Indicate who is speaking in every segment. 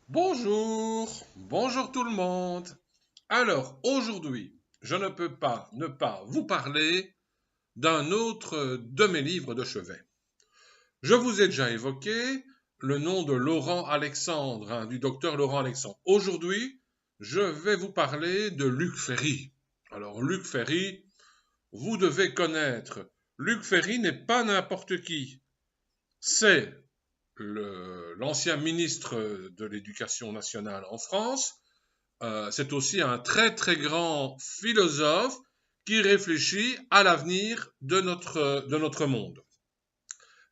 Speaker 1: Bonjour tout le monde. Alors aujourd'hui, je ne peux pas ne pas vous parler d'un autre de mes livres de chevet. Je vous ai déjà évoqué le nom de Laurent Alexandre, du docteur Laurent Alexandre. Aujourd'hui, je vais vous parler de Luc Ferry. Alors Luc Ferry, vous devez connaître. Luc Ferry n'est pas n'importe qui. C'est l'ancien ministre de l'Éducation nationale en France. C'est aussi un très très grand philosophe qui réfléchit à l'avenir de notre monde.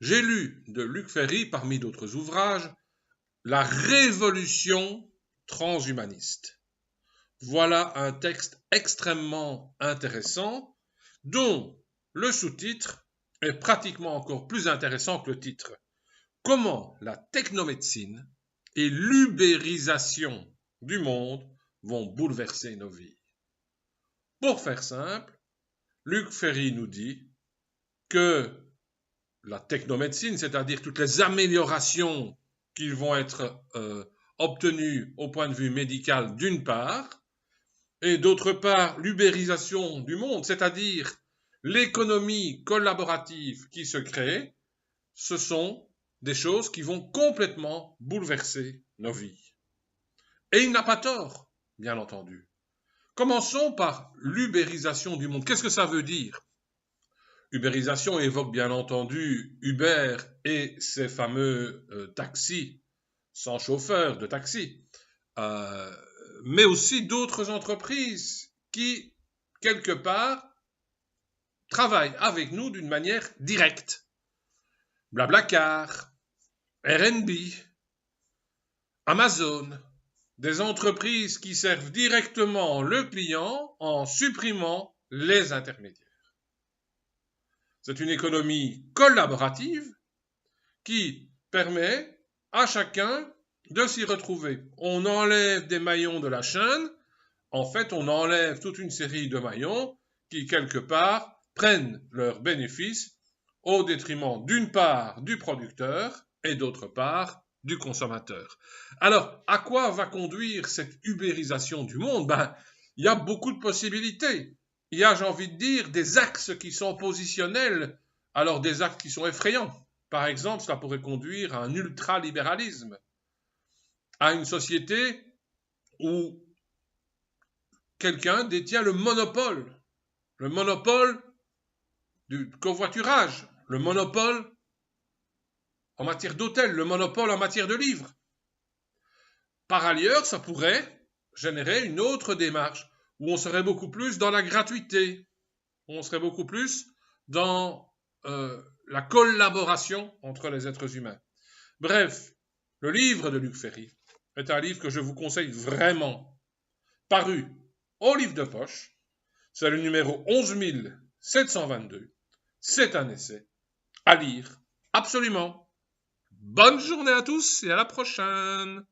Speaker 1: J'ai lu de Luc Ferry, parmi d'autres ouvrages, La Révolution transhumaniste. Voilà un texte extrêmement intéressant dont le sous-titre est pratiquement encore plus intéressant que le titre. Comment la technomédecine et l'ubérisation du monde vont bouleverser nos vies. Pour faire simple, Luc Ferry nous dit que la technomédecine, c'est-à-dire toutes les améliorations qui vont être obtenues au point de vue médical d'une part, et d'autre part l'ubérisation du monde, c'est-à-dire l'économie collaborative qui se crée, ce sont des choses qui vont complètement bouleverser nos vies. Et il n'a pas tort, bien entendu. Commençons par l'ubérisation du monde. Qu'est-ce que ça veut dire? Ubérisation évoque bien entendu Uber et ses fameux taxis sans chauffeur de taxi, mais aussi d'autres entreprises qui, quelque part, travaillent avec nous d'une manière directe. Blablacar, Airbnb, Amazon, des entreprises qui servent directement le client en supprimant les intermédiaires. C'est une économie collaborative qui permet à chacun de s'y retrouver. On enlève des maillons de la chaîne, en fait on enlève toute une série de maillons qui quelque part prennent leurs bénéfices au détriment d'une part du producteur et d'autre part du consommateur. Alors, à quoi va conduire cette ubérisation du monde? Il y a beaucoup de possibilités. Il y a, j'ai envie de dire, des axes qui sont positionnels, alors des axes qui sont effrayants. Par exemple, cela pourrait conduire à un ultralibéralisme, à une société où quelqu'un détient le monopole du covoiturage, le monopole en matière d'hôtel, le monopole en matière de livres. Par ailleurs, ça pourrait générer une autre démarche où on serait beaucoup plus dans la gratuité, où on serait beaucoup plus dans la collaboration entre les êtres humains. Bref, le livre de Luc Ferry est un livre que je vous conseille vraiment, paru au livre de poche. C'est le numéro 11722. C'est un essai à lire absolument. Bonne journée à tous et à la prochaine.